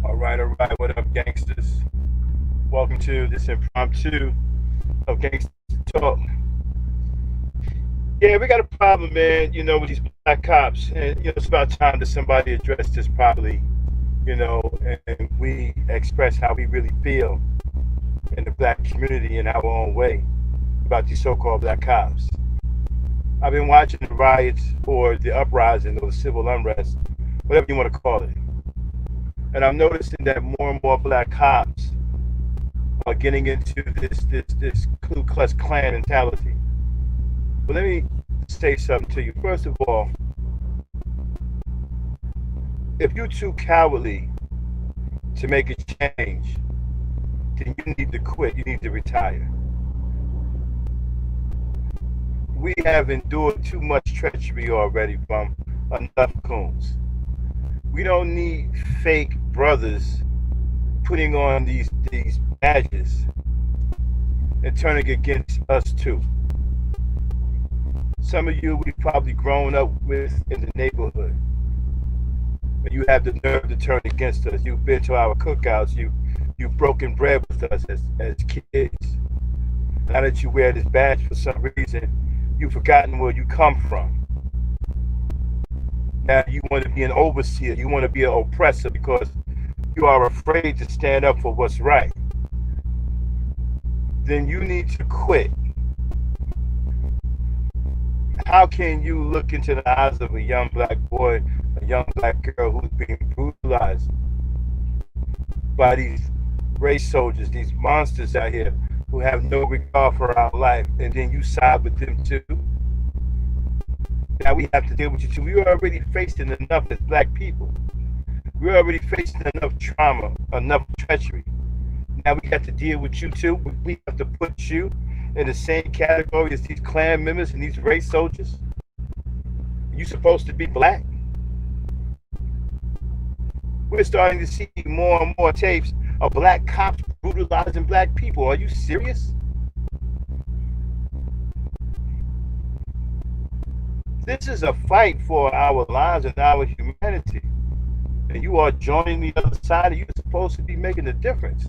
All right. What up, gangsters? Welcome to this impromptu of Gangster Talk. Yeah, we got a problem, man, with these black cops. And, it's about time that somebody addressed this properly, and we express how we really feel in the black community in our own way about these so-called black cops. I've been watching the riots or the uprising or the civil unrest, whatever you want to call it. And I'm noticing that more and more black cops are getting into this Ku Klux Klan mentality. But let me say something to you. First of all, if you're too cowardly to make a change, then you need to quit. You need to retire. We have endured too much treachery already from enough coons. We don't need fake brothers putting on these badges and turning against us too. Some of you we've probably grown up with in the neighborhood, but you have the nerve to turn against us. You've been to our cookouts. You've broken bread with us as kids. Now that you wear this badge for some reason, you've forgotten where you come from. Now you want to be an overseer. You want to be an oppressor because you are afraid to stand up for what's right. Then you need to quit. How can you look into the eyes of a young black boy, a young black girl who's being brutalized by these race soldiers, these monsters out here who have no regard for our life, and then you side with them too? Now we have to deal with you too. We are already facing enough as black people. We're already facing enough trauma, enough treachery. Now we have to deal with you too. We have to put you in the same category as these Klan members and these race soldiers. You supposed to be black? We're starting to see more and more tapes of black cops brutalizing black people. Are you serious? This is a fight for our lives and our humanity. And you are joining the other side, and you're supposed to be making a difference.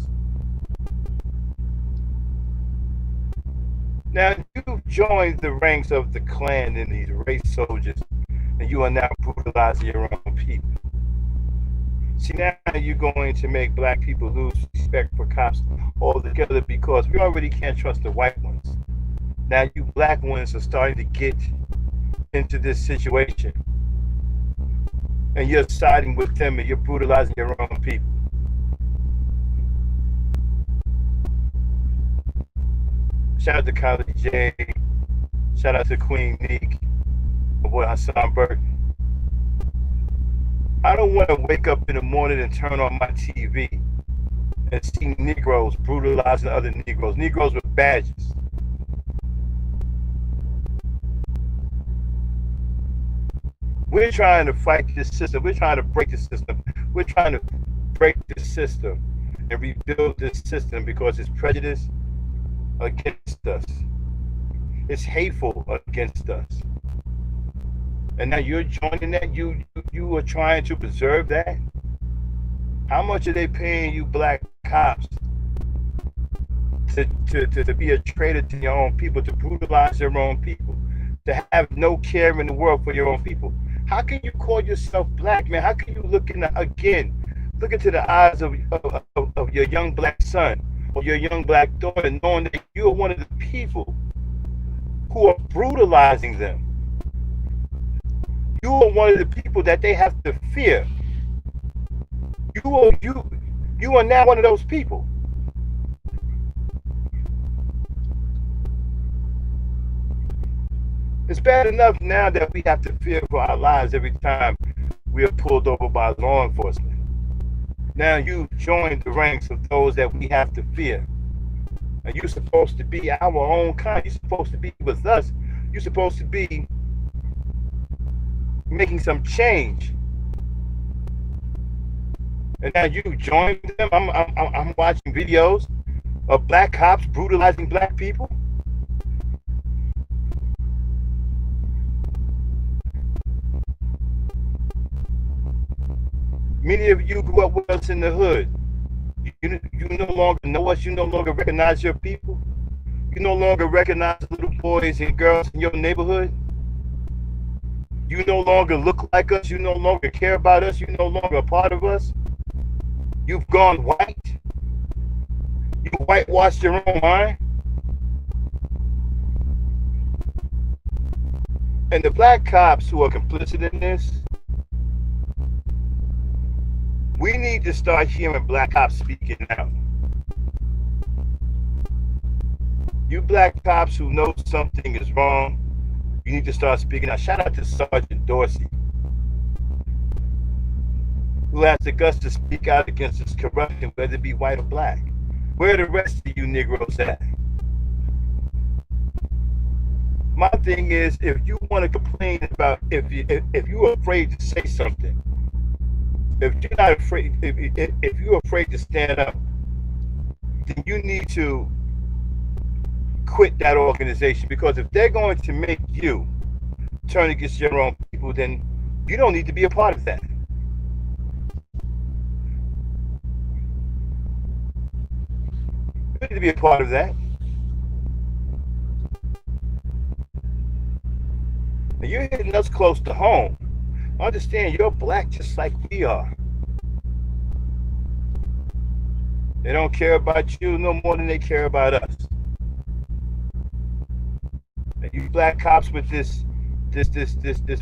Now, you've joined the ranks of the Klan and these race soldiers, and you are now brutalizing your own people. See, now you're going to make black people lose respect for cops altogether because we already can't trust the white ones. Now you black ones are starting to get into this situation, and you're siding with them and you're brutalizing your own people. Shout out to Kylie J. Shout out to Queen Neek. My boy Hassan Burke. I don't want to wake up in the morning and turn on my TV and see Negroes brutalizing other Negroes. Negroes with badges. We're trying to fight this system. We're trying to break the system. We're trying to break the system and rebuild this system because it's prejudice against us. It's hateful against us. and now you're joining that. You are trying to preserve that. How much are they paying you, black cops, to be a traitor to your own people, to brutalize your own people, to have no care in the world for your own people? How can you call yourself black, man? How can you look look into the eyes of your young black son or your young black daughter, knowing that you are one of the people who are brutalizing them? You are one of the people that they have to fear. You are now one of those people. It's bad enough now that we have to fear for our lives every time we are pulled over by law enforcement. Now you join the ranks of those that we have to fear. And you're supposed to be our own kind. You're supposed to be with us. You're supposed to be making some change. And now you join them. I'm watching videos of black cops brutalizing black people. Many of you grew up with us in the hood. You no longer know us. You no longer recognize your people. You no longer recognize little boys and girls in your neighborhood. You no longer look like us. You no longer care about us. You're no longer a part of us. You've gone white. You whitewashed your own mind. And the black cops who are complicit in this, we need to start hearing black cops speaking out. You black cops who know something is wrong, you need to start speaking out. Shout out to Sergeant Dorsey, who has the guts to speak out against this corruption, whether it be white or black. Where are the rest of you Negroes at? My thing is, if you want to complain about, if you're afraid to say something, if you're not afraid, if you're afraid to stand up, then you need to quit that organization, because if they're going to make you turn against your own people, then you don't need to be a part of that. You need to be a part of that. And you're hitting us close to home. Understand, you're black just like we are. They don't care about you no more than they care about us. And you black cops with this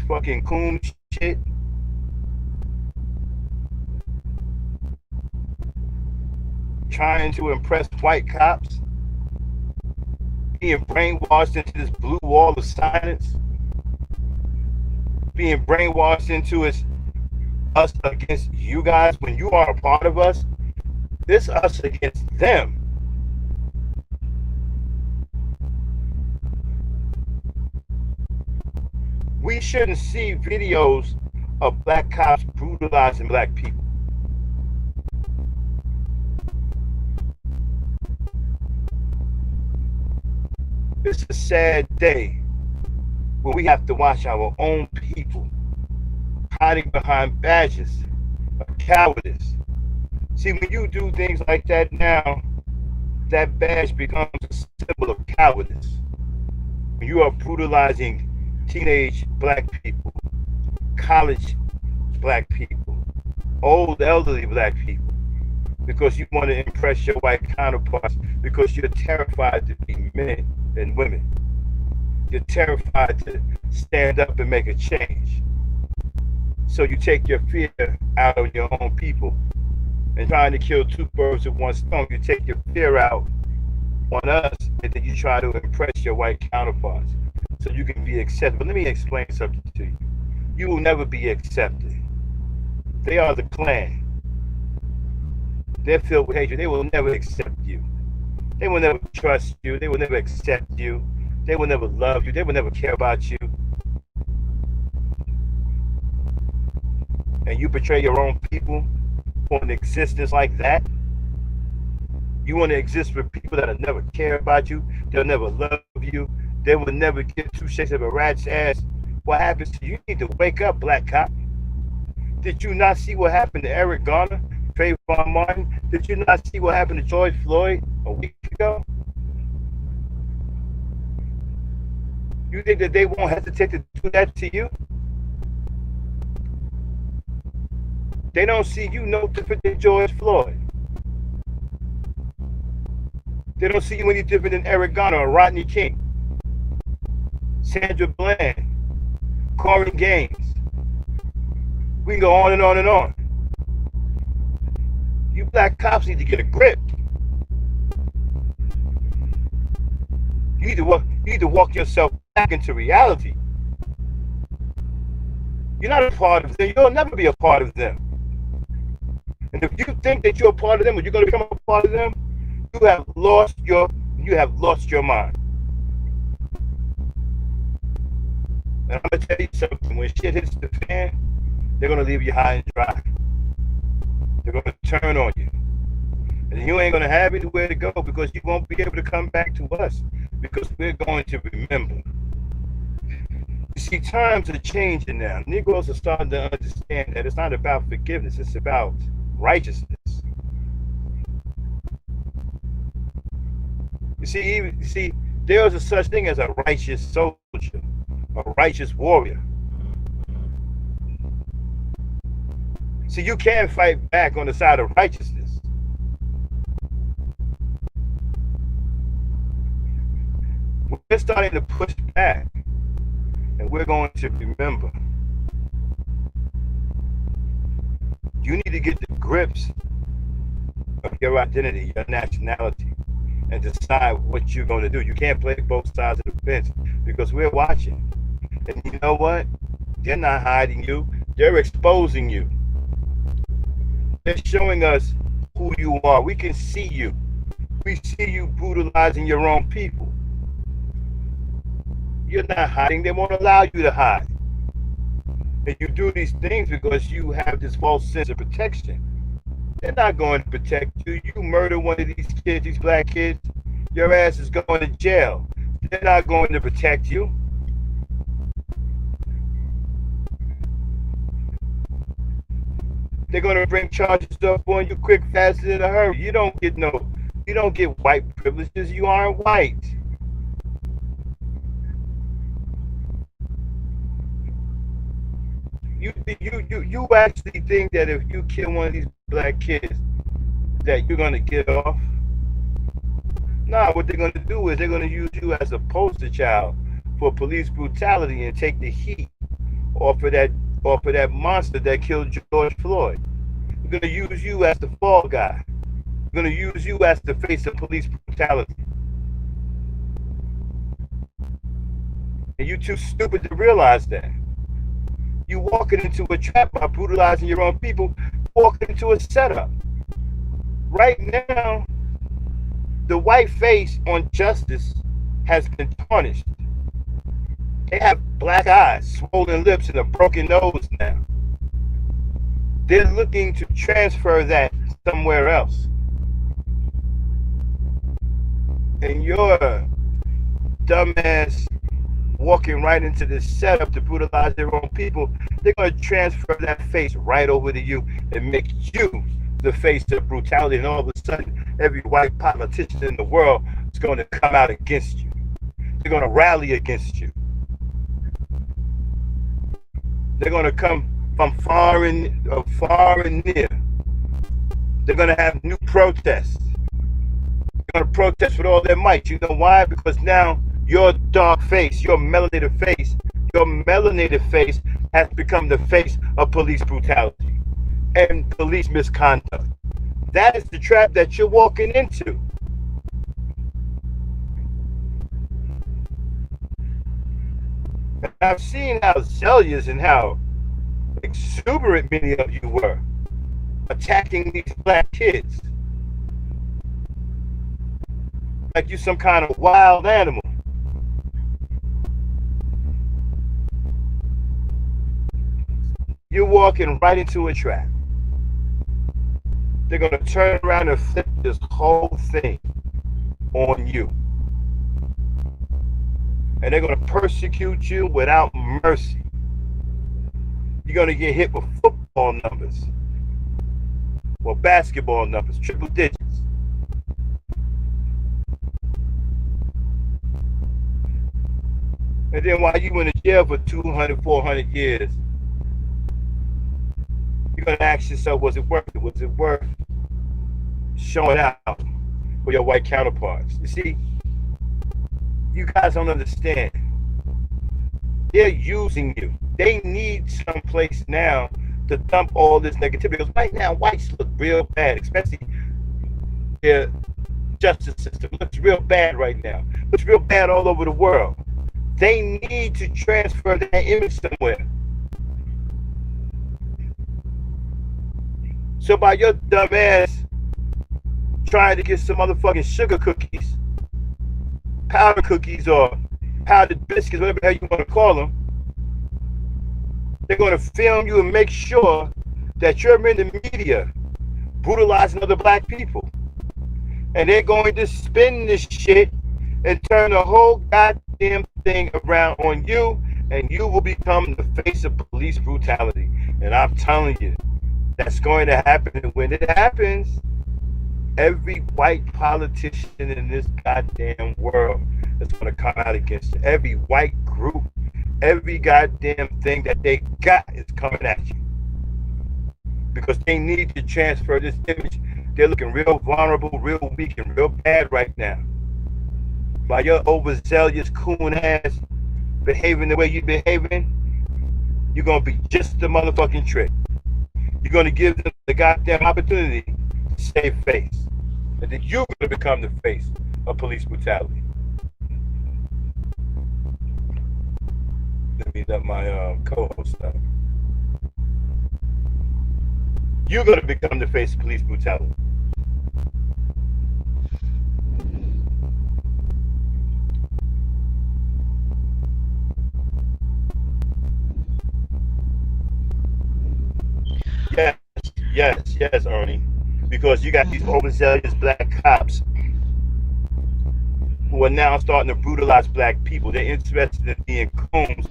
fucking coon shit, trying to impress white cops, being brainwashed into this blue wall of silence, being brainwashed into us against you guys. When you are a part of us, it's us against them. We shouldn't see videos of black cops brutalizing black people. It's a sad day when we have to watch our own people hiding behind badges of cowardice. See, when you do things like that now, that badge becomes a symbol of cowardice. When you are brutalizing teenage black people, college black people, old elderly black people, because you want to impress your white counterparts, because you're terrified to be men and women. You're terrified to stand up and make a change. So you take your fear out on your own people. And trying to kill two birds with one stone, you take your fear out on us, and then you try to impress your white counterparts so you can be accepted. But let me explain something to you. You will never be accepted. They are the Klan. They're filled with hatred. They will never accept you. They will never trust you. They will never accept you. They will never love you. They will never care about you. And you betray your own people for an existence like that? You want to exist with people that'll never care about you, they'll never love you, they will never give two shakes of a rat's ass what happens to you. You need to wake up, black cop. Did you not see what happened to Eric Garner, Trayvon Martin? Did you not see what happened to George Floyd a week ago? You think that they won't hesitate to do that to you? They don't see you no different than George Floyd. They don't see you any different than Eric Garner or Rodney King, Sandra Bland, Corey Gaines. We can go on and on and on. You black cops need to get a grip. You need to walk yourself back into reality. You're not a part of them. You'll never be a part of them. And if you think that you're a part of them or you're going to become a part of them, you have lost your mind. And I'm going to tell you something. When shit hits the fan, they're going to leave you high and dry. They're going to turn on you. And you ain't going to have anywhere to go because you won't be able to come back to us because we're going to remember. You see, times are changing now. Negroes are starting to understand that it's not about forgiveness. It's about righteousness. You see, there is a such thing as a righteous soldier, a righteous warrior. See, you can't fight back on the side of righteousness. We're starting to push back, and we're going to remember. You need to get the grips of your identity, your nationality, and decide what you're going to do. You can't play both sides of the fence because we're watching. And you know what? They're not hiding you. They're exposing you. They're showing us who you are. We can see you. We see you brutalizing your own people. You're not hiding. They won't allow you to hide. And you do these things because you have this false sense of protection. They're not going to protect you. You murder one of these kids, these black kids, your ass is going to jail. They're not going to protect you. They're going to bring charges up on you quick, fast, in a hurry. You don't get white privileges. You aren't white. You actually think that if you kill one of these black kids that you're gonna get off? Nah, what they're gonna do is they're gonna use you as a poster child for police brutality and take the heat off of that monster that killed George Floyd. They're gonna use you as the fall guy. They're gonna use you as the face of police brutality. And you're too stupid to realize that. You walking into a trap by brutalizing your own people, walking into a setup. Right now, the white face on justice has been tarnished. They have black eyes, swollen lips, and a broken nose now. They're looking to transfer that somewhere else. And your dumbass walking right into this setup to brutalize their own people, they're going to transfer that face right over to you and make you the face of brutality. And all of a sudden, every white politician in the world is going to come out against you. They're going to rally against you. They're going to come from far and near. They're going to have new protests. They're going to protest with all their might. You know why? Because now your dark face, your melanated face has become the face of police brutality and police misconduct. That is the trap that you're walking into. And I've seen how zealous and how exuberant many of you were attacking these black kids like you're some kind of wild animal. You're walking right into a trap. They're going to turn around and flip this whole thing on you. and they're going to persecute you without mercy. You're going to get hit with football numbers or basketball numbers, triple digits. And then while you in the jail for 200, 400 years, you're going to ask yourself, was it worth it? Was it worth showing out for your white counterparts? You see, you guys don't understand. They're using you. They need some place now to dump all this negativity. Because right now, whites look real bad, especially their justice system. It looks real bad right now. It looks real bad all over the world. They need to transfer that image somewhere. So by your dumb ass trying to get some motherfucking sugar cookies, powder cookies, or powdered biscuits, whatever the hell you want to call them, they're going to film you and make sure that you're in the media brutalizing other black people. And they're going to spin this shit and turn the whole goddamn thing around on you, and you will become the face of police brutality. And I'm telling you, that's going to happen. And when it happens, every white politician in this goddamn world is going to come out against you. Every white group, every goddamn thing that they got is coming at you. Because they need to transfer this image. They're looking real vulnerable, real weak, and real bad right now. By your overzealous coon ass behaving the way you're behaving, you're going to be just the motherfucking trick. You're going to give them the goddamn opportunity to save face. And then you're going to become the face of police brutality. Let me let my co-host up. You're going to become the face of police brutality. Yes, Ernie. Because you got these overzealous black cops who are now starting to brutalize black people. They're interested in being coons,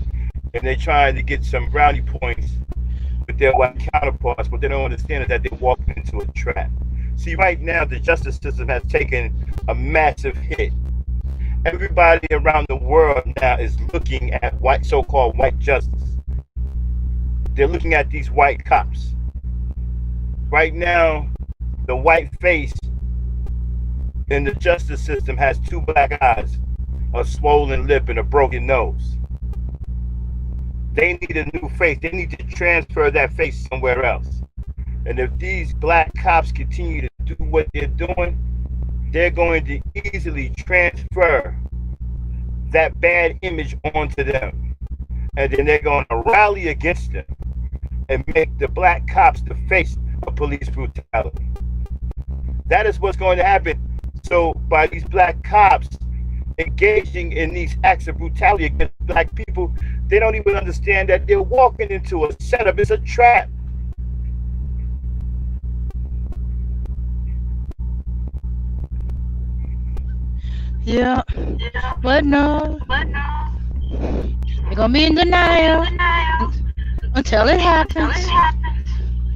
and they're trying to get some brownie points with their white counterparts. What they don't understand is that they're walking into a trap. See, right now, the justice system has taken a massive hit. Everybody around the world now is looking at so-called white justice. They're looking at these white cops. Right now, the white face in the justice system has two black eyes, a swollen lip, and a broken nose. They need a new face. They need to transfer that face somewhere else. And if these black cops continue to do what they're doing, they're going to easily transfer that bad image onto them. And then they're going to rally against them and make the black cops the face of police brutality. That is what's going to happen. So by these black cops engaging in these acts of brutality against black people, they don't even understand that they're walking into a setup. It's a trap. Yeah, but no, you're gonna be in denial until it happens.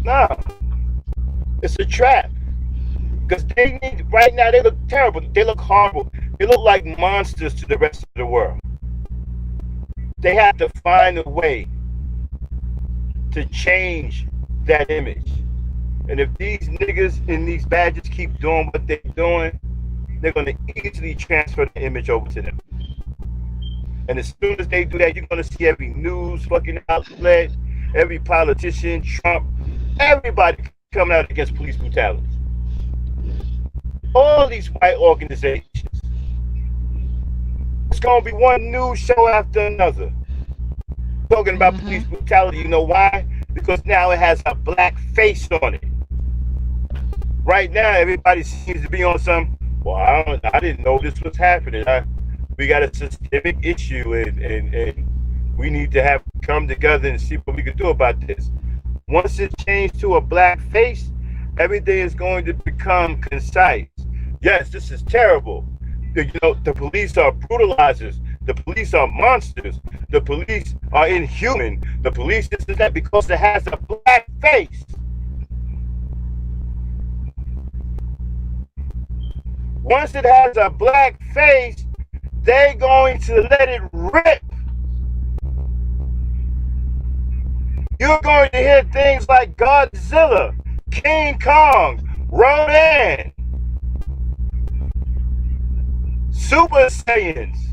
No, it's a trap. Because they need, right now, they look terrible. They look horrible. They look like monsters to the rest of the world. They have to find a way to change that image. And if these niggas in these badges keep doing what they're doing, they're going to easily transfer the image over to them. And as soon as they do that, you're going to see every news fucking outlet, every politician, Trump, everybody coming out against police brutality. All these white organizations. It's going to be one news show after another talking about police brutality. You know why? Because now it has a black face on it. Right now, everybody seems to be on some, well, I didn't know this was happening. We got a systemic issue, and we need to come together and see what we can do about this. Once it changed to a black face, everything is going to become concise. Yes, this is terrible. The police are brutalizers. The police are monsters. The police are inhuman. The police is that because it has a black face. Once it has a black face, they're going to let it rip. You're going to hear things like Godzilla, King Kong, Rodan, Super Saiyans.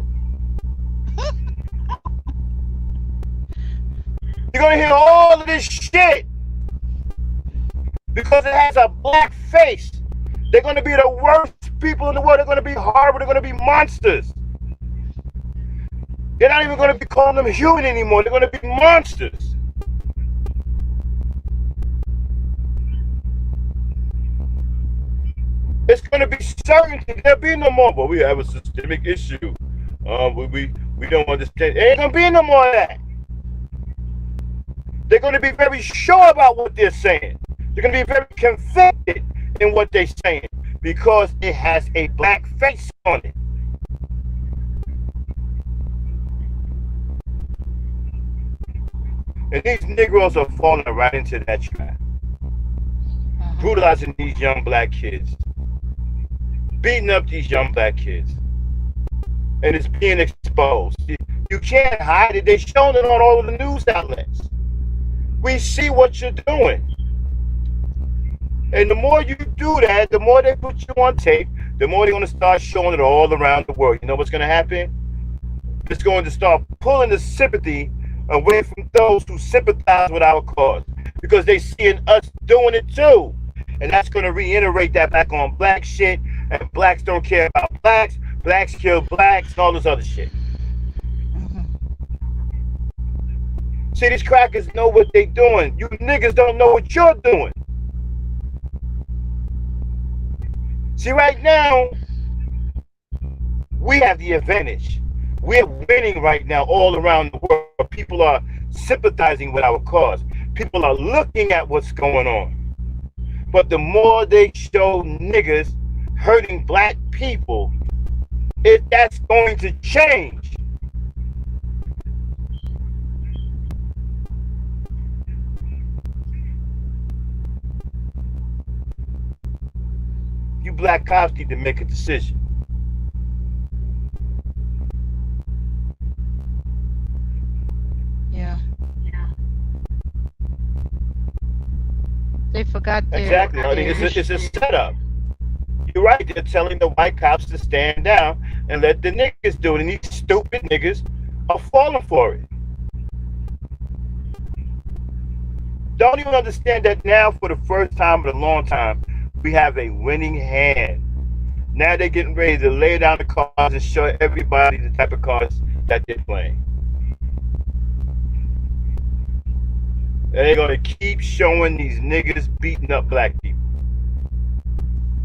You're going to hear all of this shit because it has a black face. They're going to be the worst people in the world. They're going to be horrible. They're going to be monsters. They're not even going to be calling them human anymore. They're going to be monsters. It's going to be certainty. There'll be no more. But we have a systemic issue. We don't understand. There ain't going to be no more of that. They're going to be very sure about what they're saying. They're going to be very convicted in what they're saying because it has a black face on it. And these Negroes are falling right into that trap. Brutalizing these young black kids. Beating up these young black kids. And it's being exposed. You can't hide it. They're showing it on all of the news outlets. We see what you're doing. And the more you do that, the more they put you on tape, the more they're going to start showing it all around the world. You know what's going to happen? It's going to start pulling the sympathy away from those who sympathize with our cause because they seeing us doing it too. And that's going to reiterate that back on black shit. And blacks don't care about blacks. Blacks kill blacks and all this other shit. See, these crackers know what they doing. You niggas don't know what you're doing. See, right now, we have the advantage. We're winning right now all around the world. People are sympathizing with our cause. People are looking at what's going on. But the more they show niggas hurting black people, that's going to change. You black cops need to make a decision. Yeah. They forgot their... Exactly. It's a setup. You're right. They're telling the white cops to stand down and let the niggas do it. And these stupid niggas are falling for it. Don't even understand that now for the first time in a long time, we have a winning hand. Now they're getting ready to lay down the cards and show everybody the type of cards that they're playing. And they're going to keep showing these niggas beating up black people.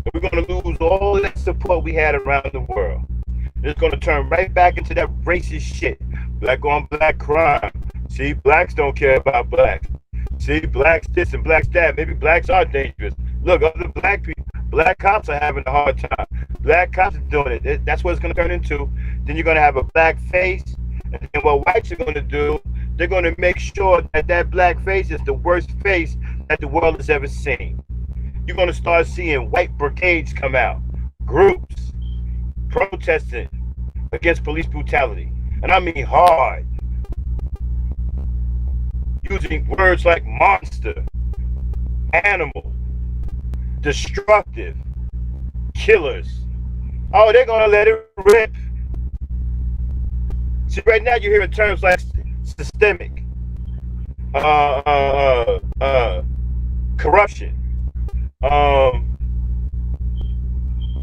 And we're going to lose all that support we had around the world. It's going to turn right back into that racist shit. Black on black crime. See, blacks don't care about blacks. See, blacks this and blacks that. Maybe blacks are dangerous. Look, other black people, black cops are having a hard time. Black cops are doing it. That's what it's going to turn into. Then you're going to have a black face. And then what whites are going to do, they're going to make sure that that black face is the worst face that the world has ever seen. You're going to start seeing white brigades come out. Groups protesting against police brutality. And I mean hard. Using words like monster, animal, destructive, killers. Oh, they're gonna let it rip. See, right now you're hearing terms like systemic, corruption.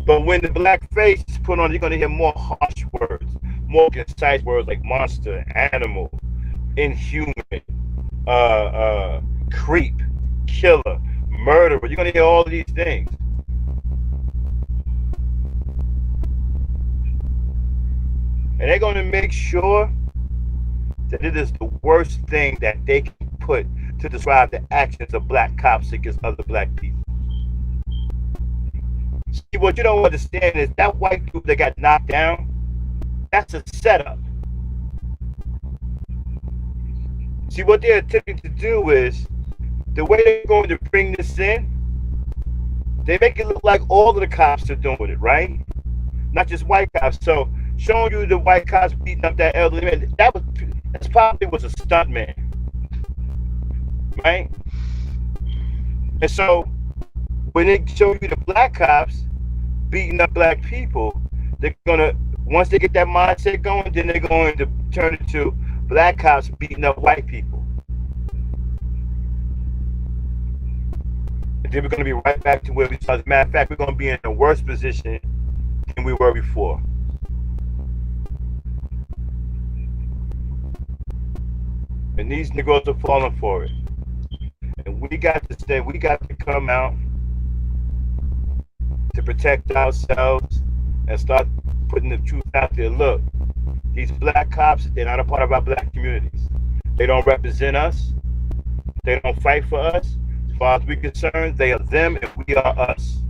But when the black face is put on, you're gonna hear more harsh words, more concise words like monster, animal, inhuman, creep, killer, murderer. You're gonna hear all of these things. And they're gonna make sure that it is the worst thing that they can put to describe the actions of black cops against other black people. See, what you don't understand is that white group that got knocked down, that's a setup. See, what they're attempting to do is the way they're going to bring this in. They make it look like all of the cops are doing it, right? Not just white cops. So showing you the white cops beating up that elderly man, that's probably was a stunt man, right? And so when they show you the black cops beating up black people, they're gonna, once they get that mindset going, then they're going to turn it to black cops beating up white people. And then we're going to be right back to where we started. As a matter of fact, we're going to be in a worse position than we were before. And these Negroes are falling for it. And we got to stay, we got to come out to protect ourselves and start putting the truth out there. Look, these black cops, they're not a part of our black communities. They don't represent us. They don't fight for us. As far as we're concerned, they are them and we are us.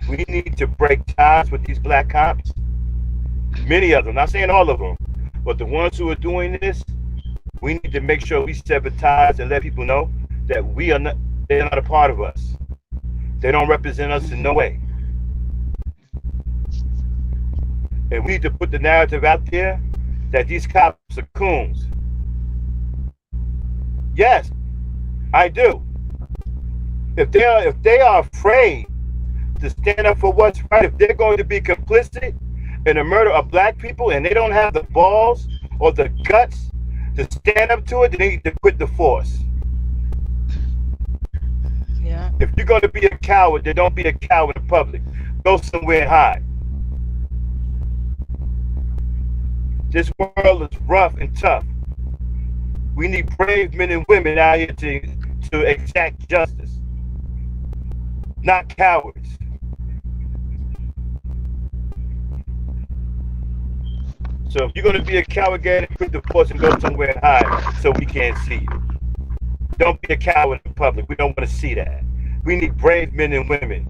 We need to break ties with these black cops. Many of them, not saying all of them, but the ones who are doing this, we need to make sure we sever ties and let people know that we are not, they're not a part of us. They don't represent us in no way. And we need to put the narrative out there that these cops are coons. Yes, I do. If they are afraid to stand up for what's right, if they're going to be complicit in the murder of black people and they don't have the balls or the guts to stand up to it, they need to quit the force. Yeah. If you're going to be a coward, then don't be a coward in public. Go somewhere and hide. This world is rough and tough. We need brave men and women out here to exact justice, not cowards. So if you're going to be a coward, get it, quit the force and go somewhere and hide so we can't see you. Don't be a coward in public. We don't want to see that. We need brave men and women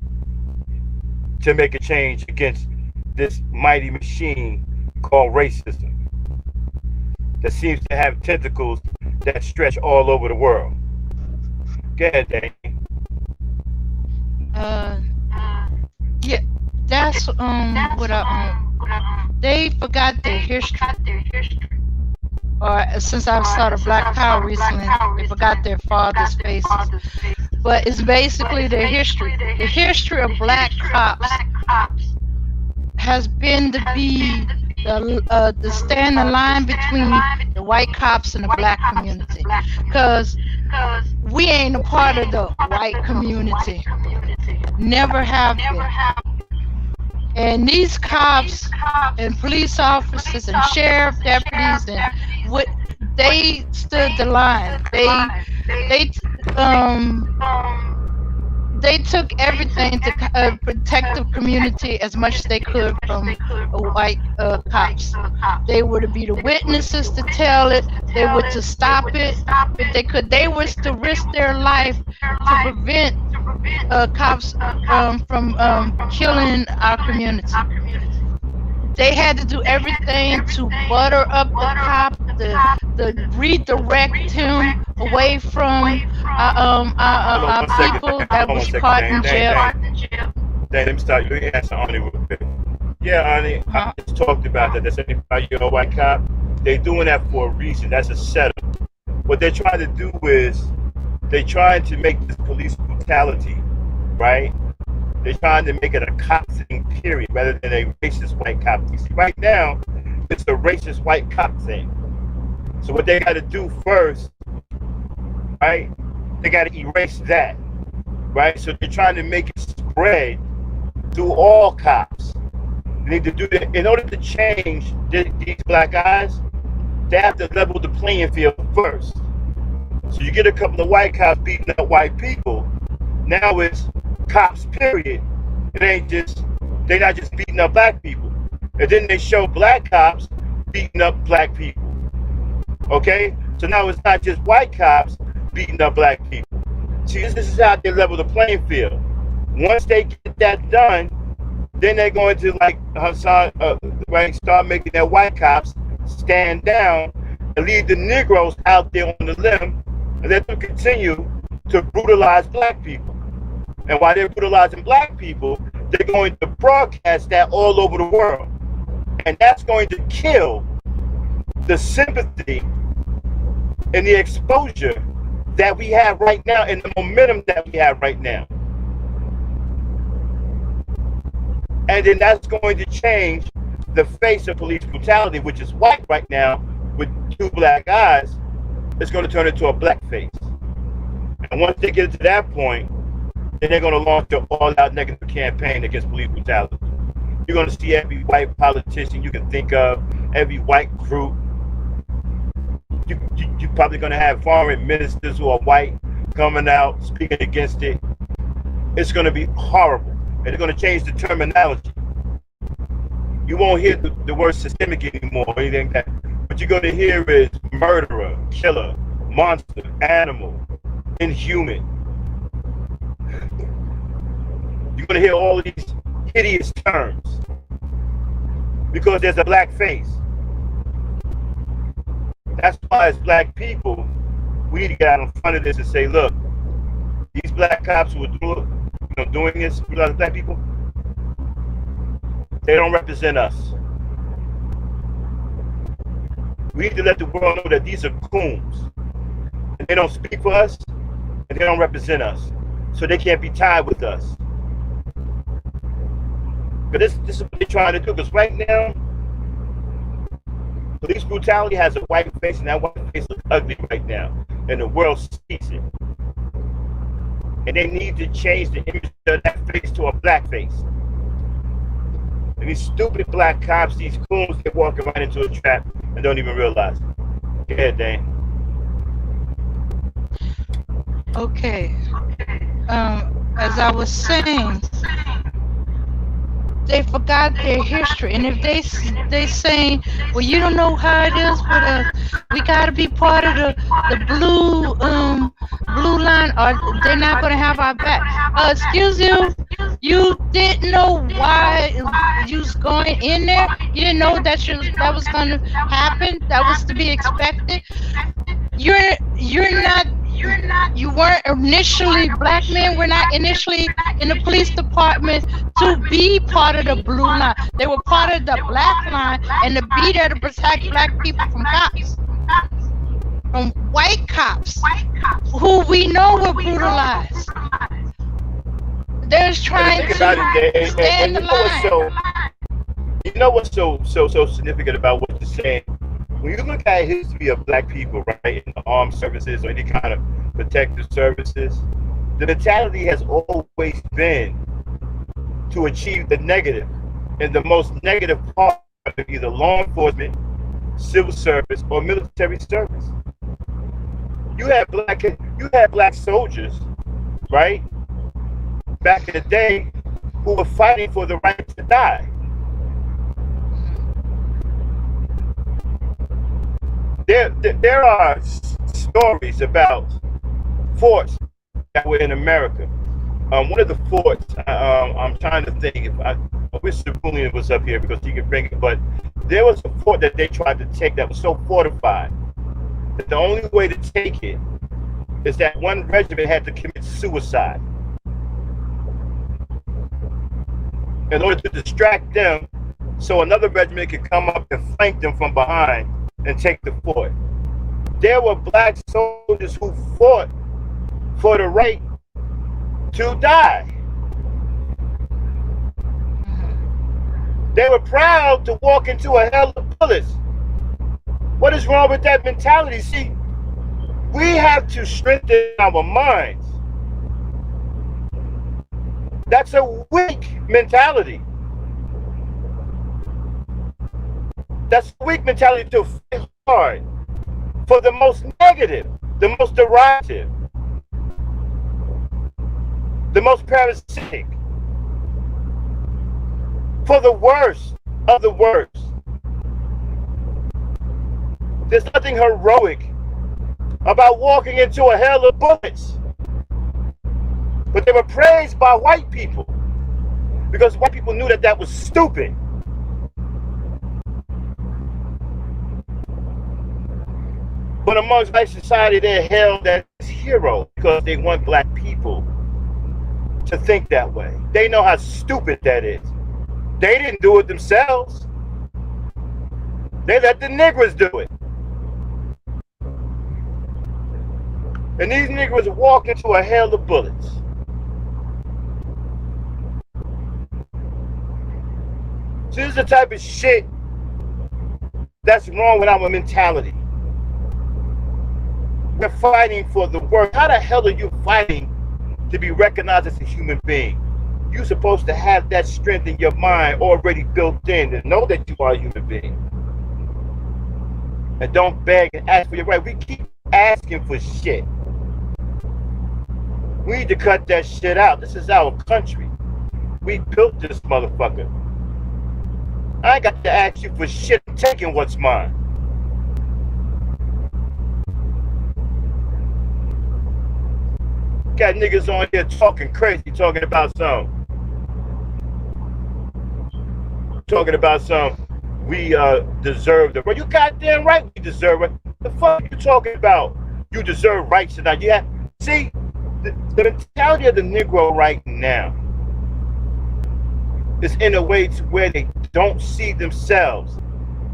to make a change against this mighty machine called racism that seems to have tentacles that stretch all over the world. Go ahead, Danny. Yeah, that's what they forgot their history. Or since I've started Black Power recently, they forgot their fathers' faces. But it's basically their history. The history of black cops has been to be the stand in line between the white cops and the black community, because we ain't a part of the white community, never have been. And these cops and police officers and sheriff deputies and what they stood the line. They took everything to protect the community as much as they could from white cops. They were to be the witnesses to tell it. They were to stop it if they could. They were to risk their life to prevent cops from killing our community. They had to do everything to butter up the cop, to redirect him away from our people that was caught in jail. Dan, let me start. You answer Arnie real quick. Yeah, Arnie, I just talked about that. That's 75-year-old white cop. They're doing that for a reason. That's a setup. What they're trying to do is they're trying to make this police brutality, right? They're trying to make it a cop thing, period, rather than a racist white cop. You see, right now, it's a racist white cop thing. So what they got to do first, right? They got to erase that, right? So they're trying to make it spread through all cops. They need to do that. In order to change these black guys, they have to level the playing field first. So you get a couple of white cops beating up white people. Now it's cops, period. It ain't just, they're not just beating up black people. And then they show black cops beating up black people. Okay? So now it's not just white cops beating up black people. See, this is how they level the playing field. Once they get that done, then they're going to, like Hassan, start making their white cops stand down and leave the Negroes out there on the limb, and let them continue to brutalize black people. And while they're brutalizing black people, they're going to broadcast that all over the world. And that's going to kill the sympathy and the exposure that we have right now and the momentum that we have right now. And then that's going to change the face of police brutality, which is white right now with two black eyes. It's going to turn into a black face. And once they get to that point, then they're going to launch an all-out negative campaign against police brutality. You're going to see every white politician you can think of, every white group. You're probably going to have foreign ministers who are white coming out speaking against it. It's going to be horrible. And they're going to change the terminology. You won't hear the word systemic anymore or anything like that. What you're going to hear is murderer, killer, monster, animal, inhuman. You're going to hear all of these hideous terms because there's a black face. That's why as black people, we need to get out in front of this and say, look, these black cops who are doing this with other black people, they don't represent us. We need to let the world know that these are coons. And they don't speak for us, and they don't represent us. So they can't be tied with us. But this is what they're trying to do, because right now, police brutality has a white face, and that white face looks ugly right now. And the world sees it. And they need to change the image of that face to a black face. And these stupid black cops, these coons, they're walking right into a trap and don't even realize it. Go ahead, Dane. Okay. As I was saying, they forgot their history, and if they saying, well, you don't know how it is, but we gotta be part of the blue line, or they're not gonna have our back. Excuse you, you didn't know why you was going in there. You didn't know that was gonna happen. That was to be expected. You weren't initially, black men were not initially in the police department to be part of the blue line. They were part of the black line and to be there to protect black people from cops. From white cops who we know were brutalized. They're trying to stand the line. You know what's so significant about what you're saying? When you look at history of black people, right, in the armed services or any kind of protective services, the mentality has always been to achieve the negative, and the most negative part of either law enforcement, civil service, or military service. You had black soldiers, right, back in the day, who were fighting for the right to die. There are stories about forts that were in America. One of the forts, I'm trying to think, I wish Cerulean was up here because he could bring it, but there was a fort that they tried to take that was so fortified that the only way to take it is that one regiment had to commit suicide in order to distract them so another regiment could come up and flank them from behind and take the fort. There were black soldiers who fought for the right to die. They were proud to walk into a hell of bullets. What is wrong with that mentality? See, we have to strengthen our minds. That's a weak mentality. That's a weak mentality to fight hard for the most negative, the most derisive, the most parasitic, for the worst of the worst. There's nothing heroic about walking into a hell of bullets. But they were praised by white people because white people knew that that was stupid. But amongst white society, they're held as heroes because they want black people to think that way. They know how stupid that is. They didn't do it themselves. They let the Negroes do it. And these Negroes walk into a hail of bullets. So this is the type of shit that's wrong with our mentality. We're fighting for the work. How the hell are you fighting to be recognized as a human being? You're supposed to have that strength in your mind already built in to know that you are a human being. And don't beg and ask for your right. We keep asking for shit. We need to cut that shit out. This is our country. We built this motherfucker. I ain't got to ask you for shit. I'm taking what's mine. Got niggas on here talking crazy, talking about some we deserve the right. You goddamn right we deserve it. The fuck you talking about? You deserve rights tonight. Yeah. See, the mentality of the Negro right now is in a way to where they don't see themselves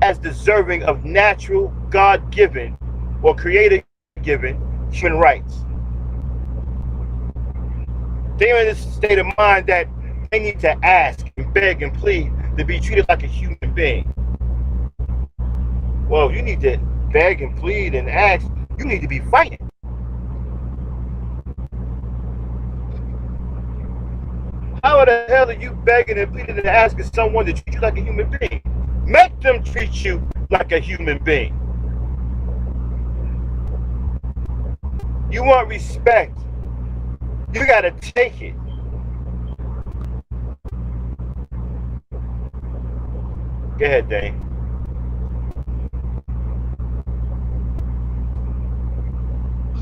as deserving of natural, God-given, or creator-given human rights. They're in this state of mind that they need to ask and beg and plead to be treated like a human being. Well, you need to beg and plead and ask. You need to be fighting. How the hell are you begging and pleading and asking someone to treat you like a human being? Make them treat you like a human being. You want respect. You gotta take it. Go ahead, Dane.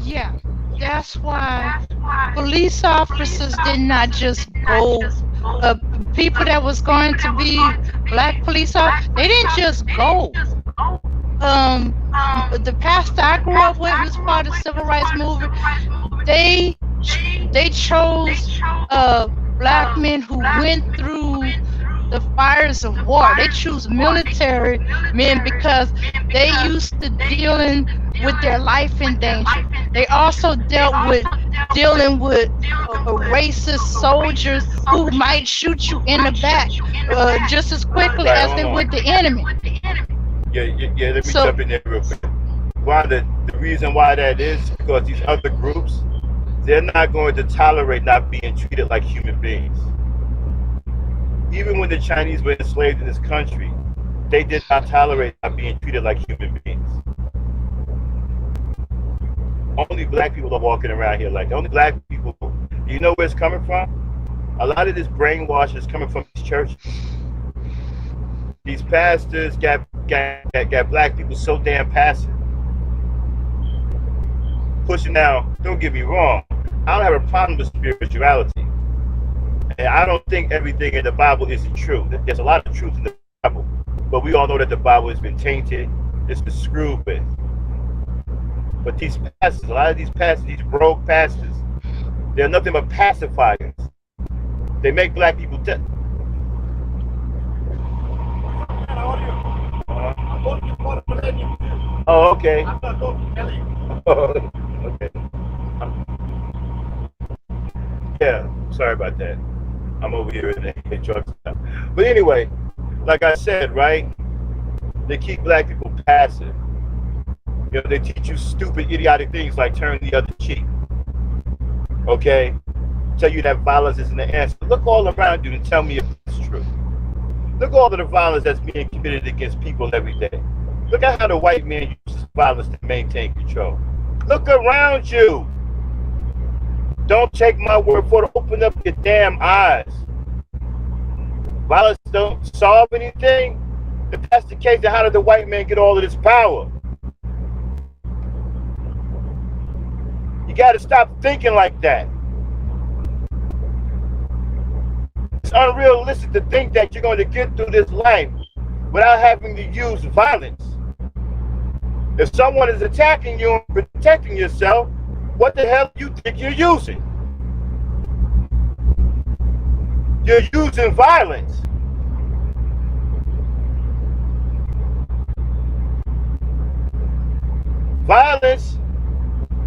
Yeah, that's why police officers did not just go. People that was going to be black police officers, they didn't just go. The pastor I grew up with was part of the civil rights movement. They chose black men who went through the fires of war. They choose military men because they used to dealing with their life in danger. They also dealing with racist soldiers who might shoot you in the back just as quickly as they would the enemy. Yeah. Let me jump in there real quick. The reason why that is because these other groups, they're not going to tolerate not being treated like human beings. Even when the Chinese were enslaved in this country, they did not tolerate not being treated like human beings. Only black people are walking around here like that. Only black people. You know where it's coming from? A lot of this brainwash is coming from these churches. These pastors got black people so damn passive. Pushing now, don't get me wrong, I don't have a problem with spirituality. And I don't think everything in the Bible is true. There's a lot of truth in the Bible. But we all know that the Bible has been tainted, it's been screwed with. But these pastors, a lot of these pastors, these broke pastors, they're nothing but pacifiers. They make black people dead. Oh, okay. Okay. Yeah, sorry about that. I'm over here in the truck stuff. But anyway, like I said, right? They keep black people passive. You know, they teach you stupid, idiotic things like turn the other cheek. Okay? Tell you that violence isn't the answer. Look all around you and tell me if it's true. Look at all of the violence that's being committed against people every day. Look at how the white man uses violence to maintain control. Look around you. Don't take my word for it. Open up your damn eyes. Violence don't solve anything. If that's the case, then how did the white man get all of this power? You got to stop thinking like that. It's unrealistic to think that you're going to get through this life without having to use violence. If someone is attacking you and protecting yourself, what the hell do you think you're using? You're using violence. Violence,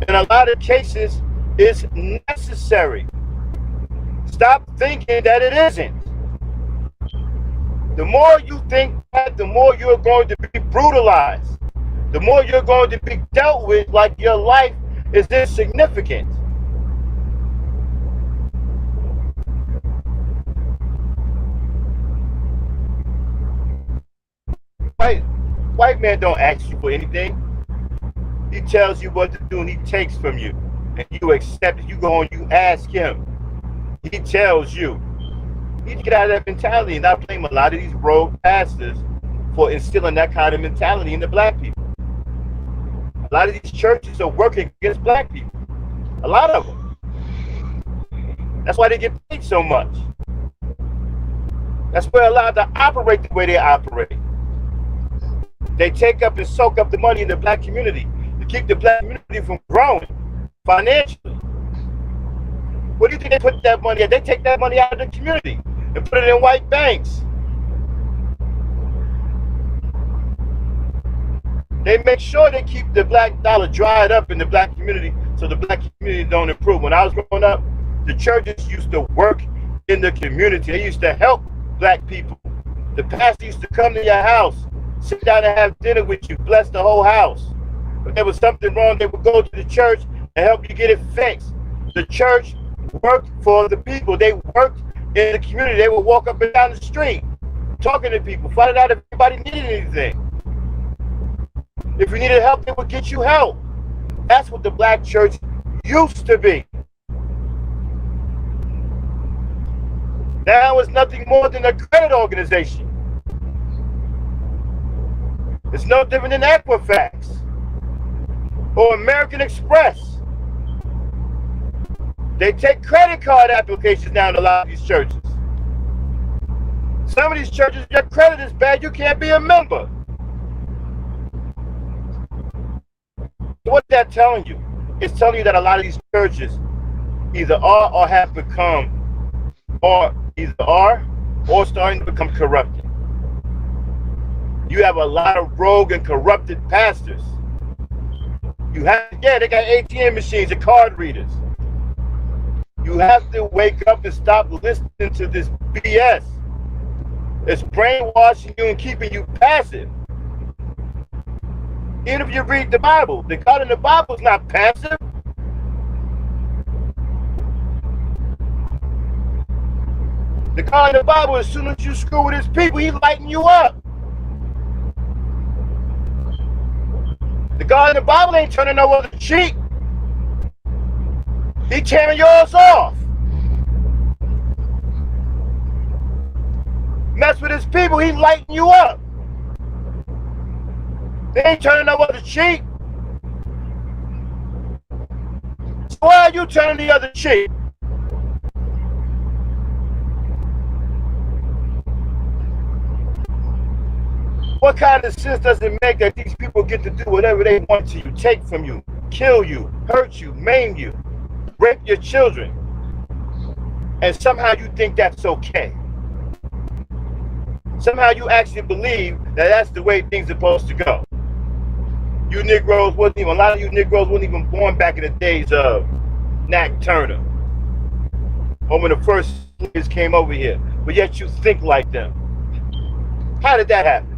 in a lot of cases, is necessary. Stop thinking that it isn't. The more you think that, the more you're going to be brutalized. The more you're going to be dealt with like your life is insignificant. White man don't ask you for anything. He tells you what to do and he takes from you. And you accept it. You go and you ask him. He tells you. You need to get out of that mentality, and I blame a lot of these rogue pastors for instilling that kind of mentality in the black people. A lot of these churches are working against black people. A lot of them. That's why they get paid so much. That's why they're allowed to operate the way they operate. They take up and soak up the money in the black community to keep the black community from growing financially. What do you think they put that money at? They take that money out of the community and put it in white banks. They make sure they keep the black dollar dried up in the black community so the black community don't improve. When I was growing up, the churches used to work in the community. They used to help black people. The pastor used to come to your house, sit down and have dinner with you, bless the whole house. If there was something wrong, they would go to the church and help you get it fixed. The church worked for the people. They worked in the community. They would walk up and down the street, talking to people, finding out if anybody needed anything. If you needed help, they would get you help. That's what the black church used to be. Now it's nothing more than a credit organization. It's no different than Equifax or American Express. They take credit card applications now in a lot of these churches. Some of these churches, your credit is bad, you can't be a member. So what's that telling you? It's telling you that a lot of these churches either are or have become, or starting to become corrupted. You have a lot of rogue and corrupted pastors. They got ATM machines and card readers. You have to wake up and stop listening to this BS. It's brainwashing you and keeping you passive. Even if you read the Bible, the God in the Bible is not passive. The God in the Bible, as soon as you screw with his people, he lighten you up. The God in the Bible ain't turning no other cheek. He tearing yours off. Mess with his people, he lighten you up. They ain't turning no other cheek. So why are you turning the other cheek? What kind of sense does it make that these people get to do whatever they want to you, take from you, kill you, hurt you, maim you, rape your children, and somehow you think that's okay? Somehow you actually believe that that's the way things are supposed to go. You Negroes a lot of you Negroes weren't even born back in the days of Nat Turner, or when the first slaves came over here, but yet you think like them. How did that happen?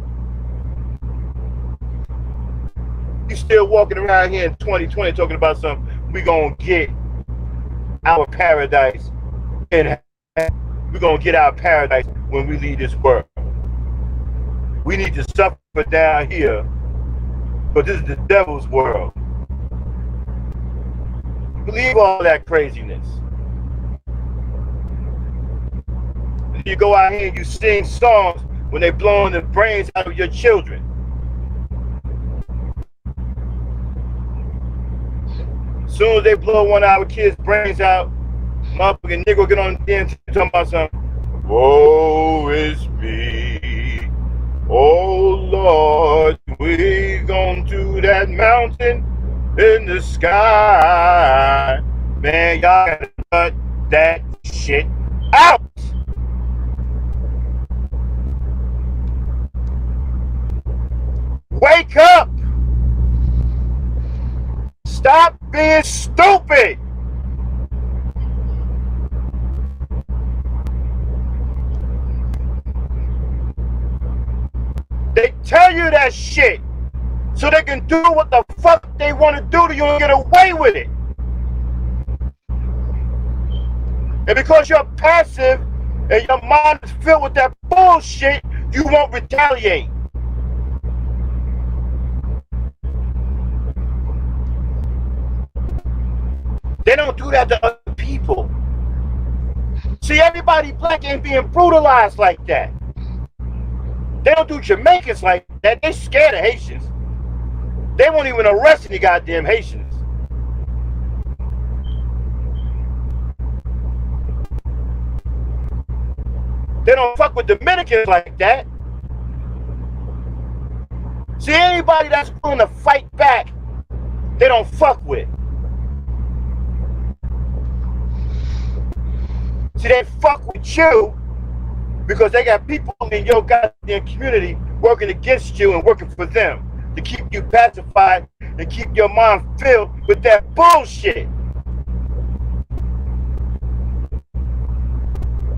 You still walking around here in 2020 talking about we gonna get our paradise in heaven. We're gonna get our paradise when we leave this world. We need to suffer down here, but this is the devil's world. You believe all that craziness. You go out here and you sing songs when they blowing the brains out of your children. Soon as they blow one of our kids' brains out, motherfucking nigga get on the damn talking about something. Woe is me. Oh Lord, We gone to that mountain in the sky. Man, y'all gotta cut that shit out. Wake up. Stop being stupid. They tell you that shit so they can do what the fuck they want to do to you and get away with it. And because you're passive and your mind is filled with that bullshit, you won't retaliate. They don't do that to other people. See, everybody black ain't being brutalized like that. They don't do Jamaicans like that. They scared of Haitians. They won't even arrest any goddamn Haitians. They don't fuck with Dominicans like that. See, anybody that's willing to fight back, they don't fuck with. See, they fuck with you because they got people in your goddamn community working against you and working for them to keep you pacified and keep your mind filled with that bullshit.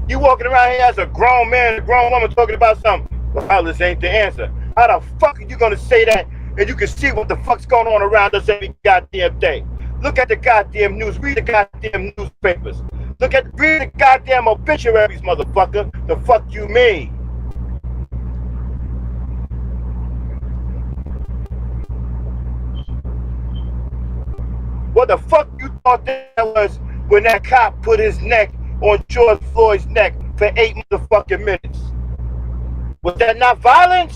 You walking around here as a grown man and a grown woman talking about something. Violence ain't the answer. How the fuck are you gonna say that and you can see what the fuck's going on around us every goddamn day? Look at the goddamn news. Read the goddamn newspapers. Read the goddamn obituaries, motherfucker. The fuck you mean? What the fuck you thought that was when that cop put his neck on George Floyd's neck for 8 motherfucking minutes? Was that not violence?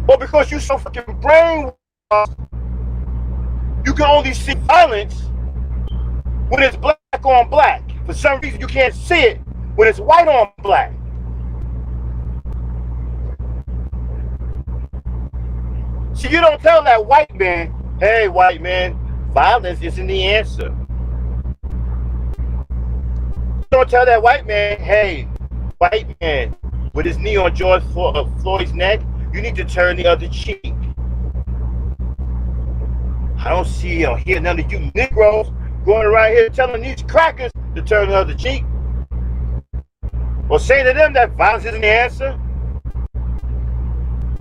Or because you so fucking brainwashed, you can only see violence when it's black on black. For some reason, you can't see it when it's white on black. See, you don't tell that white man, hey, white man, violence isn't the answer. You don't tell that white man, hey, white man, with his knee on George Floyd's neck, you need to turn the other cheek. I don't see or hear none of you Negroes going around here telling these crackers to turn the other cheek. Or saying to them that violence isn't the answer.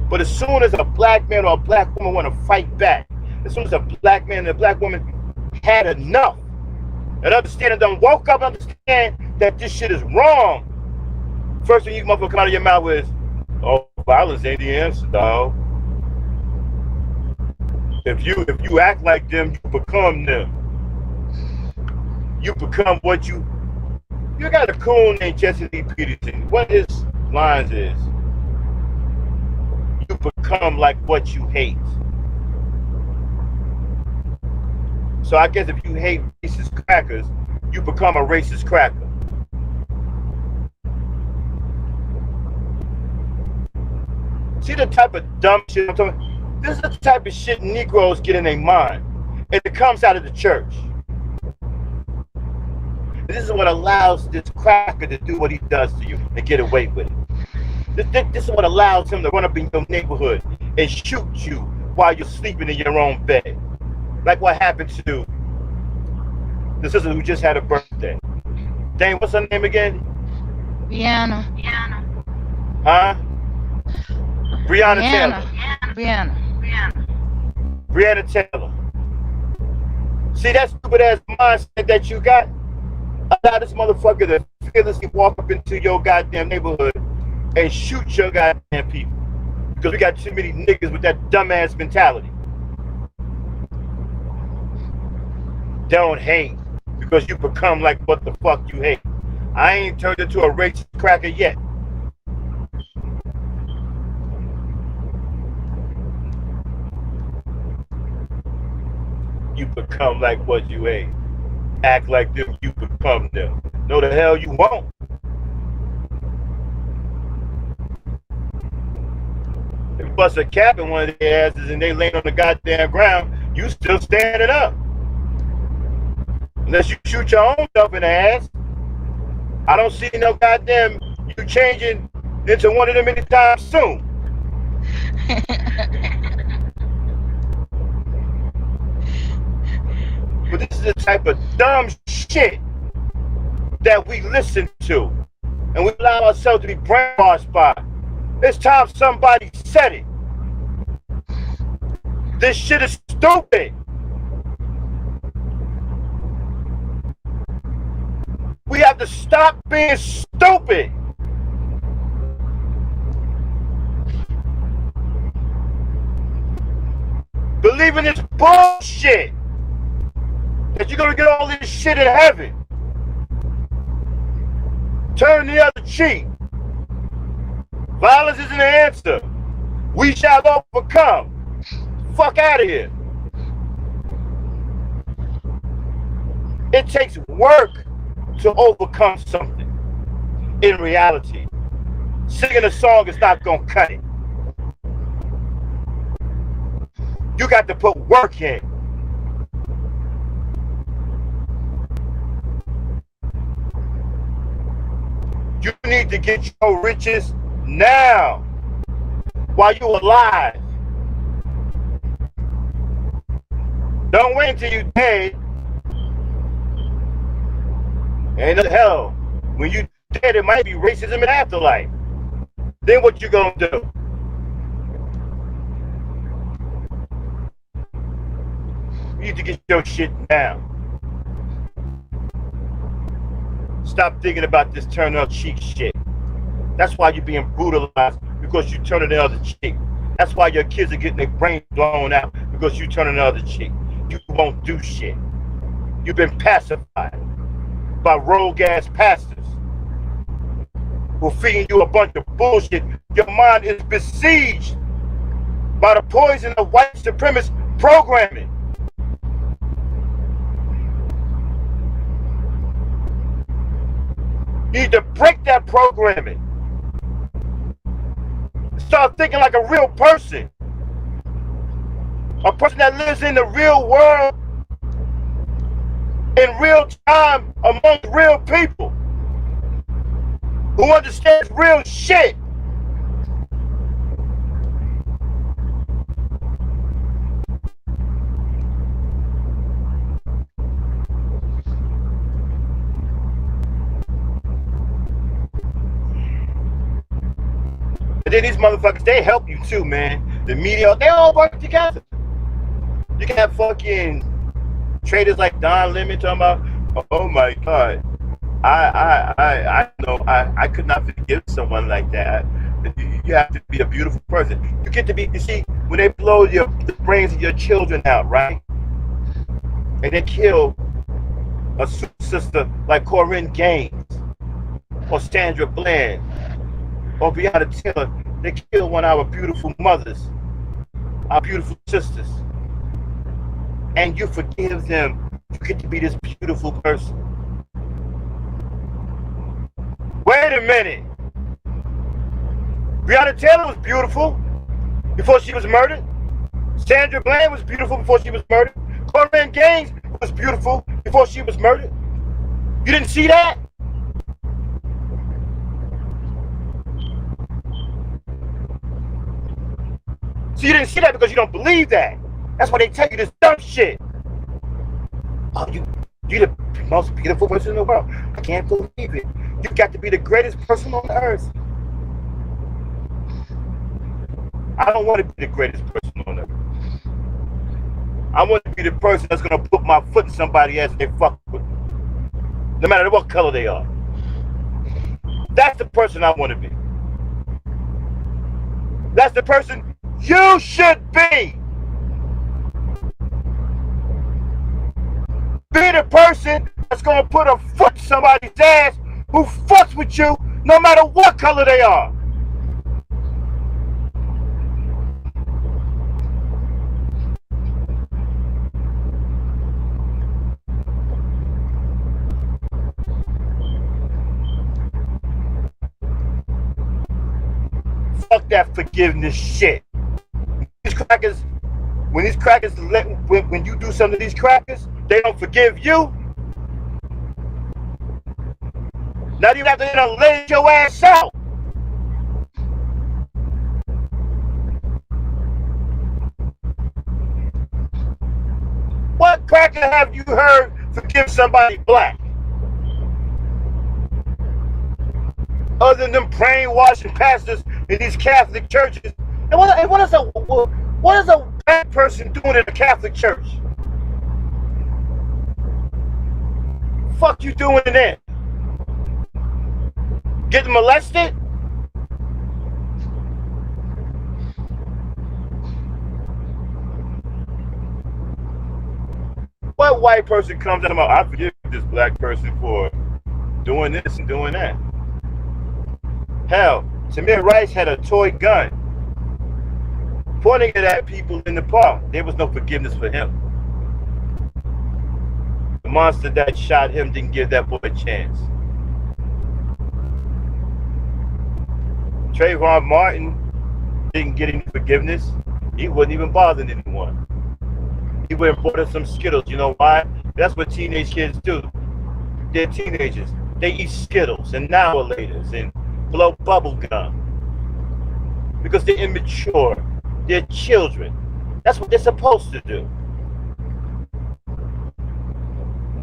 But as soon as a black man or a black woman want to fight back, as soon as a black man and a black woman had enough and understand and done woke up and understand that this shit is wrong, first thing you motherfucker come out of your mouth is, oh, violence ain't the answer, dog. If you act like them, you become them. You become what you got a coon named Jesse Lee Peterson. What his lines is, you become like what you hate. So I guess if you hate racist crackers, you become a racist cracker. See the type of dumb shit I'm talking about? This is the type of shit Negroes get in their mind. And it comes out of the church. And this is what allows this cracker to do what he does to you and get away with it. This is what allows him to run up in your neighborhood and shoot you while you're sleeping in your own bed. Like what happened to the sister who just had a birthday. Dang, what's her name again? Brianna. Huh? Breonna Taylor. Breonna Taylor. See that stupid ass mindset that you got? Allow this motherfucker to fearlessly walk up into your goddamn neighborhood and shoot your goddamn people. Because we got too many niggas with that dumbass mentality. Don't hate because you become like what the fuck you hate. I ain't turned into a racist cracker yet. You become like what you hate. act like them, you become them. No, the hell you won't. If you bust a cap in one of their asses and they laying on the goddamn ground, you still standing up. Unless you shoot your own self in the ass. I don't see no goddamn you changing into one of them anytime soon. But this is the type of dumb shit that we listen to. And we allow ourselves to be brainwashed by. It's time somebody said it. This shit is stupid. We have to stop being stupid. Believing this bullshit. That you're gonna get all this shit in heaven. Turn the other cheek. Violence isn't the answer. We shall overcome. Fuck out of here. It takes work to overcome something. In reality, singing a song is not gonna cut it. You got to put work in. You need to get your riches now, while you're alive. Don't wait until you're dead. And hell, when you're dead, it might be racism in afterlife. Then what you gonna do? You need to get your shit now. Stop thinking about this turn the other cheek shit. That's why you're being brutalized, because you turning the other cheek. That's why your kids are getting their brains blown out, because you turning the other cheek. You won't do shit. You've been pacified by rogue ass pastors who are feeding you a bunch of bullshit. Your mind is besieged by the poison of white supremacist programming. You need to break that programming. Start thinking like a real person. A person that lives in the real world, in real time, among real people, who understands real shit. And then these motherfuckers, they help you too, man. The media, they all work together. You can have fucking traders like Don Lemon talking about, oh my God, I know I could not forgive someone like that. You have to be a beautiful person. You get to be, you see, when they blow the brains of your children out, right? And they kill a sister like Corinne Gaines or Sandra Bland or Breonna Taylor, they kill one of our beautiful mothers, our beautiful sisters. And you forgive them, you get to be this beautiful person. Wait a minute. Breonna Taylor was beautiful before she was murdered. Sandra Bland was beautiful before she was murdered. Corinne Gaines was beautiful before she was murdered. You didn't see that? So you didn't see that because you don't believe that. That's why they tell you this dumb shit. Oh, you're the most beautiful person in the world. I can't believe it. You got to be the greatest person on earth. I don't want to be the greatest person on earth. I want to be the person that's going to put my foot in somebody's ass and they fuck with me. No matter what color they are. That's the person I want to be. That's the person you should be. Be the person that's gonna put a foot in somebody's ass who fucks with you no matter what color they are. fuck that forgiveness shit. These crackers, when you do something to these crackers, they don't forgive you. Not even after they done laid your ass out. What cracker have you heard forgive somebody black? Other than them brainwashing pastors in these Catholic churches. And what is a black person doing in a Catholic church? Fuck you doing there? Getting molested? What white person comes out and I forgive this black person for doing this and doing that? Hell, Tamir Rice had a toy gun pointing it at people in the park. There was no forgiveness for him. The monster that shot him didn't give that boy a chance. Trayvon Martin didn't get any forgiveness. He wasn't even bothering anyone. He went and bought us some Skittles. You know why? That's what teenage kids do. They're teenagers. They eat Skittles and Now-a-Laters and blow bubble gum because they're immature. They're children. That's what they're supposed to do.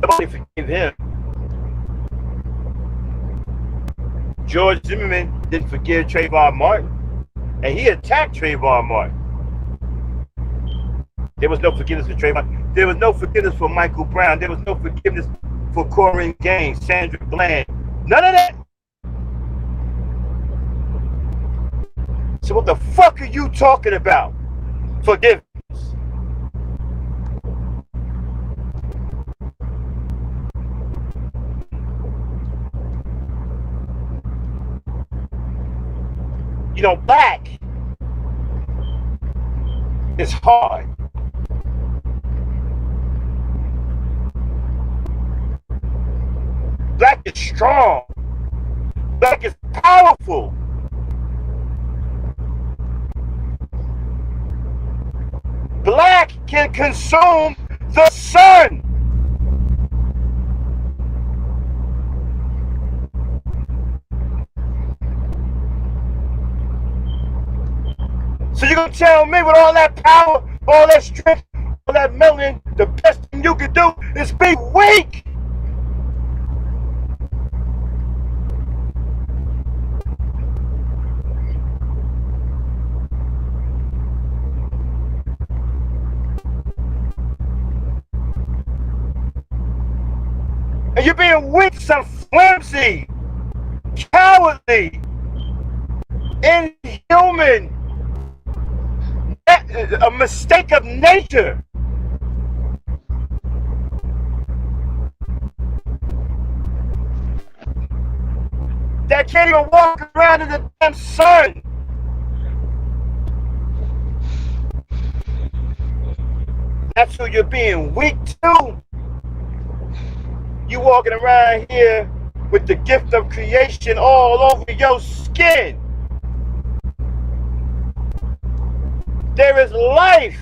Nobody forgave him. George Zimmerman didn't forgive Trayvon Martin, and he attacked Trayvon Martin. There was no forgiveness for Trayvon. There was no forgiveness for Michael Brown. There was no forgiveness for Corinne Gaines, Sandra Bland. None of that. So what the fuck are you talking about? Forgiveness. You know, black is hard. Black is strong. Black is powerful. Black can consume the sun. So you're gonna tell me with all that power, all that strength, all that melanin, the best thing you can do is be weak? And you're being weak, some flimsy, cowardly, inhuman, a mistake of nature. That can't even walk around in the damn sun. That's who you're being weak to. You walking around here with the gift of creation all over your skin. There is life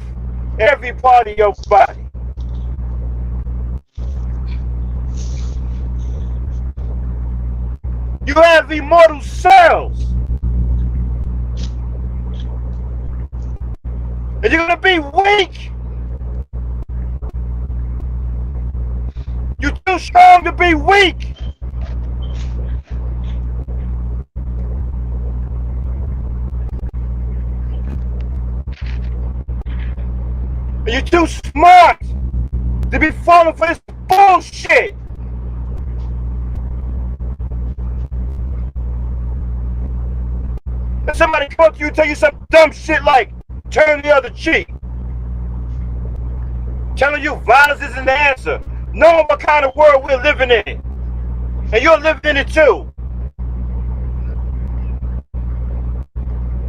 in every part of your body. You have immortal cells. And you're gonna be weak. You're too strong to be weak. And you're too smart to be falling for this bullshit. If somebody come up to you and tell you some dumb shit like turn the other cheek, telling you violence isn't the answer, knowing what kind of world we're living in, and you're living in it too.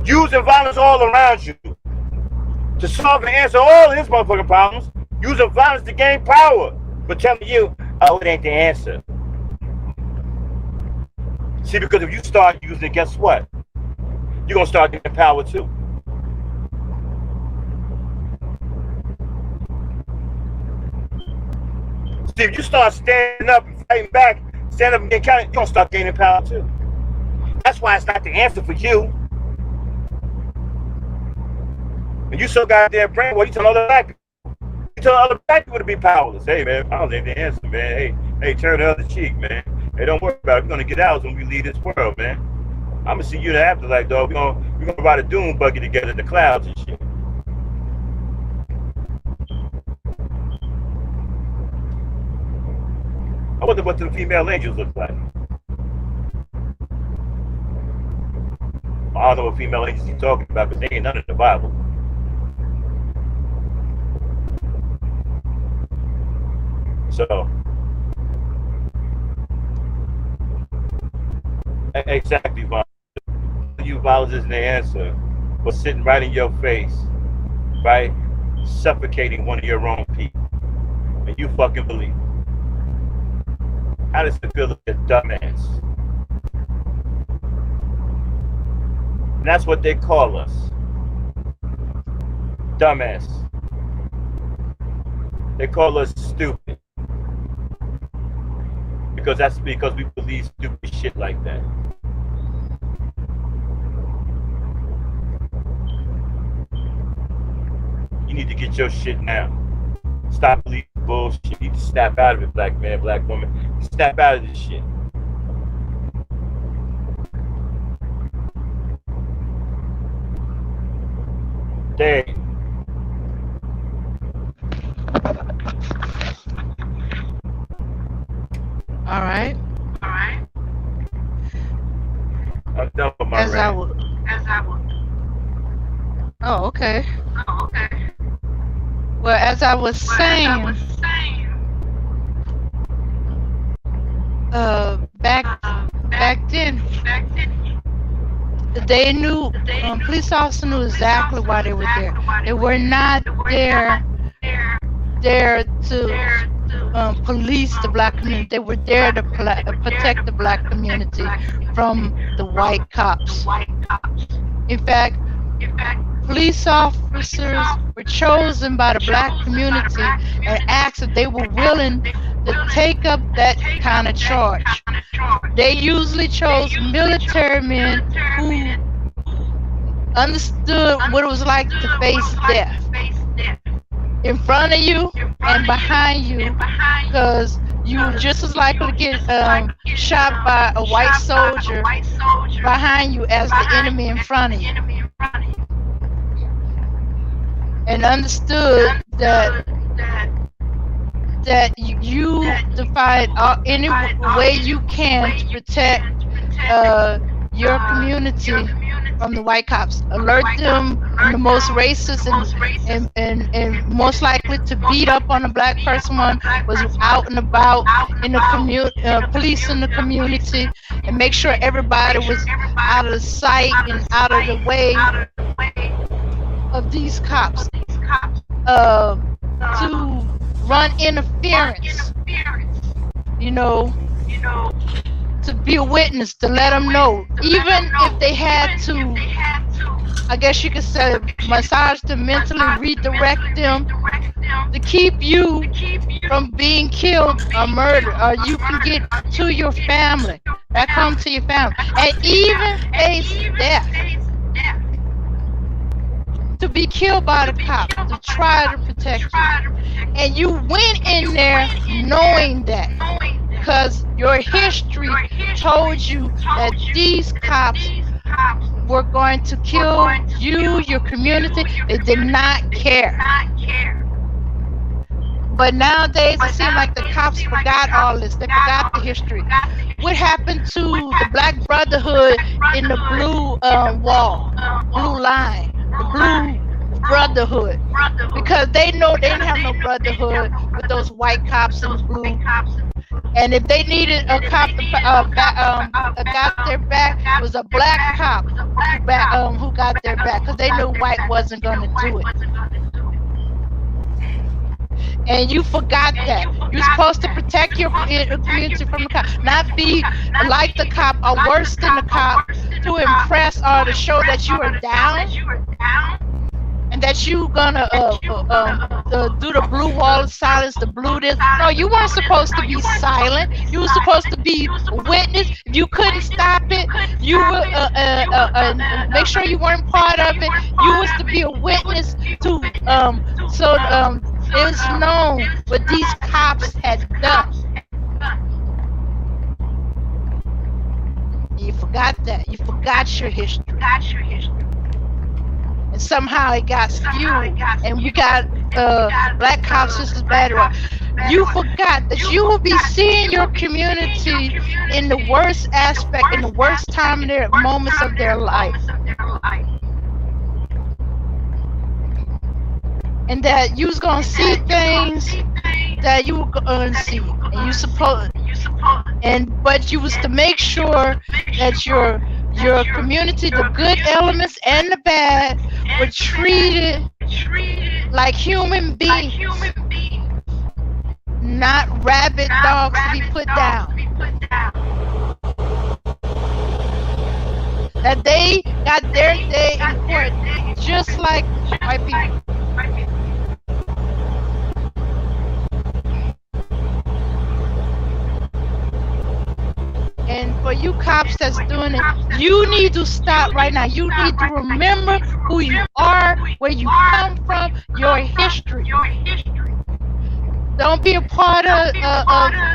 Using violence all around you to solve and answer all of his motherfucking problems, using violence to gain power, but telling you, oh, it ain't the answer. See, because if you start using it, guess what? you're gonna start getting power too. See, if you start standing up and fighting back, stand up and get counted, you're gonna start gaining power too. That's why it's not the answer for you. And you so goddamn brain, well, you tell other black people. You tell other black people to be powerless. Hey man, powerless ain't the answer, man. Hey, turn the other cheek, man. Hey, don't worry about it. We're gonna get out when we leave this world, man. I'm gonna see you in the afterlife, dog. We're gonna ride a doom buggy together in the clouds and shit. I wonder what the female angels look like. I don't know what female angels he's talking about, because they ain't none in the Bible. So, exactly, Vaughn. You violence isn't the answer, but sitting right in your face, right, suffocating one of your own people, and you fucking believe it. How does it feel to be a dumbass? And that's what they call us. Dumbass. They call us stupid. Because we believe stupid shit like that. You need to get your shit now. Stop believing bullshit. You need to snap out of it, black man, black woman. Snap out of this shit. Dang. All right. I'm done with my rant. Oh, okay. Well, as I was saying, back then, they knew, police officers knew exactly why they were there. They were not there to police the black community. They were there to protect the black community from the white cops. In fact, police officers were chosen by the black community and asked if they were willing to take up that kind of charge. They usually chose military men who understood what it was like to face death in front of you and behind you, because you were just as likely to get shot by a white soldier behind you as the enemy in front of you. And understood that you defied any way you can to protect your community from the white cops. Alert them, the most racist and most likely to beat up on a black person one was out and about in the community, police in the community, and make sure everybody was out of sight and out of the way of these cops. To run interference, to be a witness, to let them know, even if they had to, I guess you could say, massage them, mentally redirect them, to keep you from being killed or murdered, or you can get to your family, back home to your family, and even face death. To be killed by the cops, to try to protect you. And you went in there knowing that, because your history told you that these cops were going to kill you, your community. They did not care. But nowadays, it seems like the cops forgot all this. They forgot the history. What happened to the Black Brotherhood in the blue blue line? The Blue Brotherhood, because they know they didn't have no brotherhood with those white cops in the blue. And if they needed a cop to got their back, it was a black cop who got their back, because they knew white wasn't going to do it. And you forgot that. You're supposed to protect your community from the cop, not be like the cop or worse than the cop to impress or to show that you are down and that you gonna do the blue wall of silence, the blue this. No, you weren't supposed to be silent. You were supposed to be a witness. If you couldn't stop it, you were make sure you weren't part of it. You was to be a witness to it's known what these cops had done. You forgot that. You forgot your history. And somehow it got skewed, and we got black cops just as bad. You forgot that you will be seeing your community in the worst aspect, in the worst time in their moments of their life. And that you was gonna see things that you were gonna see, and you supposed, but you was to make sure that your community, the good elements and the bad, were treated like human beings, not rabid dogs to be put down. That they got their day in court, just like white people. And for you cops that's doing it, you need to stop right now. You need to remember who you are, where you come from, your history. Don't be a part of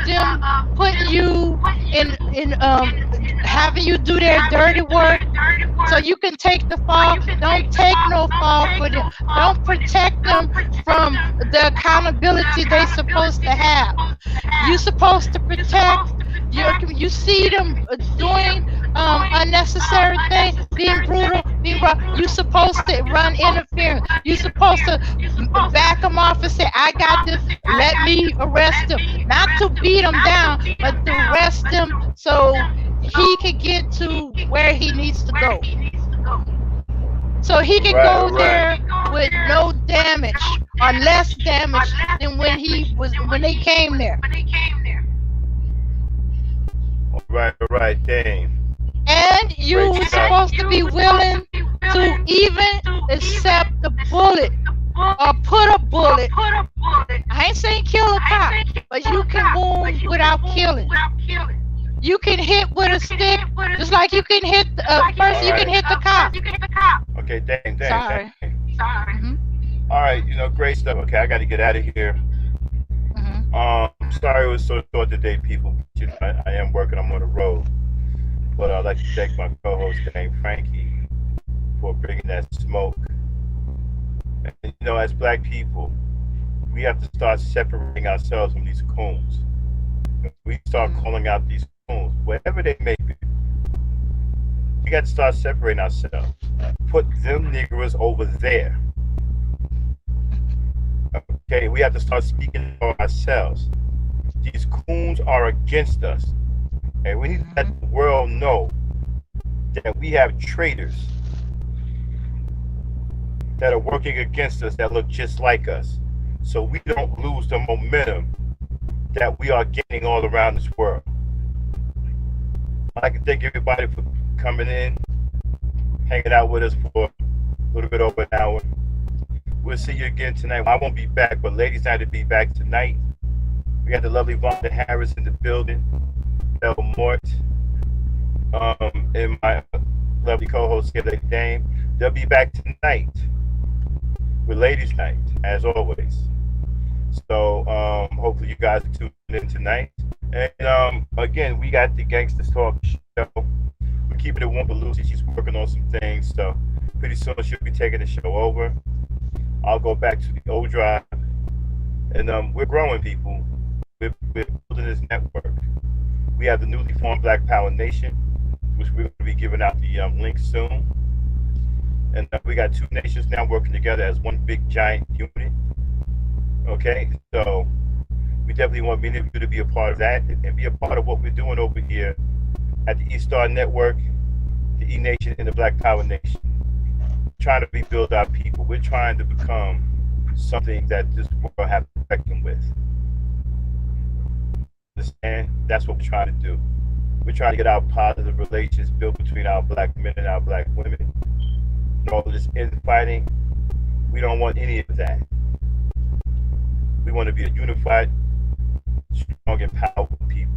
them putting you in having you do their dirty work so you can take the fall. Don't take no fall for them. Don't protect them from the accountability they're supposed to have. You're supposed to protect. You see them doing unnecessary things, being brutal, being rough. You're supposed to run interference. You're supposed to back them off and say, I got this, let me arrest him. Not to beat him down, but to arrest him so he can get to where he needs to go. So he can go there with no damage or less damage than when they came there. Right, Dame. And you were supposed to be willing to even accept the bullet or put a bullet. I ain't saying kill a cop, but you can wound without killing. You can hit with a stick, just like you can hit first. You can hit the cop. Okay, Dame. Sorry. Mm-hmm. All right, great stuff. Okay, I got to get out of here. Sorry it was so short today, people. I am working. I'm on the road. But I'd like to thank my co-host, named Frankie, for bringing that smoke. And, as black people, we have to start separating ourselves from these coons. We start calling out these coons, wherever they may be. We got to start separating ourselves. Put them niggers over there. Okay, we have to start speaking for ourselves. These coons are against us. And we need to let the world know that we have traitors that are working against us that look just like us. So we don't lose the momentum that we are gaining all around this world. I'd like to thank everybody for coming in, hanging out with us for a little bit over an hour. We'll see you again tonight. I won't be back, but ladies' night will be back tonight. We got the lovely Vonda Harris in the building, Bella Mort, and my lovely co-host here, Lady Dame. They'll be back tonight with Ladies' Night, as always. So hopefully you guys are tuning in tonight. And again, we got the Gangsters Talk show. We're keeping it warm for Lucy. She's working on some things, so pretty soon she'll be taking the show over. I'll go back to the old drive. And we're growing, people. We're building this network. We have the newly formed Black Power Nation, which we're going to be giving out the link soon. And we got two nations now working together as one big giant unit. Okay, so we definitely want many of you to be a part of that and be a part of what we're doing over here at the E-Star Network, the E-Nation, and the Black Power Nation. We're trying to rebuild our people. We're trying to become something that this world has to reckon with. Understand? That's what we're trying to do. We're trying to get our positive relations built between our black men and our black women. And all of this infighting, we don't want any of that. We want to be a unified, strong, and powerful people.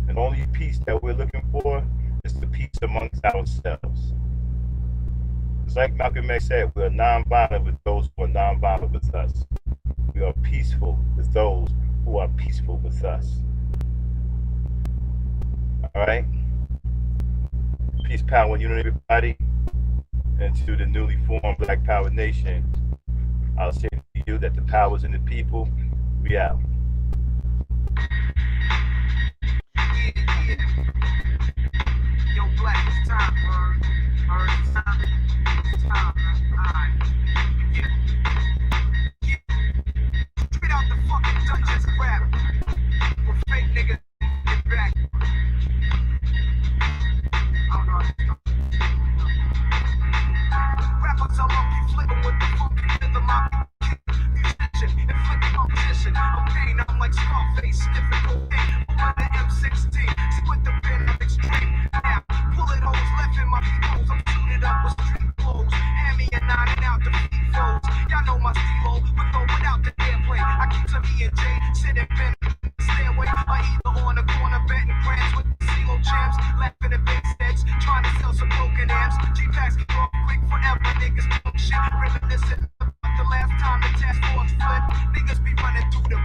And the only peace that we're looking for is the peace amongst ourselves. It's like Malcolm X said, we are nonviolent with those who are nonviolent with us. We are peaceful with those who are peaceful with us. All right? Peace, power, and unity, everybody. And to the newly formed Black Power Nation, I'll say to you that the power is in the people. We out. Yo, Black, it's time, bird. Bird, it's time. It's time, man. Alright. Yeah. Straight out the fucking Dungeons rap. With fake niggas get back. I don't know. Rappers are monkey flipping with the funky rhythm. I'm musician, inflicting competition. Okay, now I'm like Scarface, sniffing cocaine. Over the M16, see with the pen of extreme. Now, bullet holes left in my clothes. I'm suited up with street clothes. Hand me a 9 and out the feet foes. Y'all know my stilo, with or without the airplane. I keep some E&J, sitting pen stairway, or either on the corner betting grams with the CeeLo champs, laughing at big steaks, trying to sell some broken amps. G-Packs get off quick forever, niggas talk shit, reminiscing about the last time the task force flipped. Niggas be running through the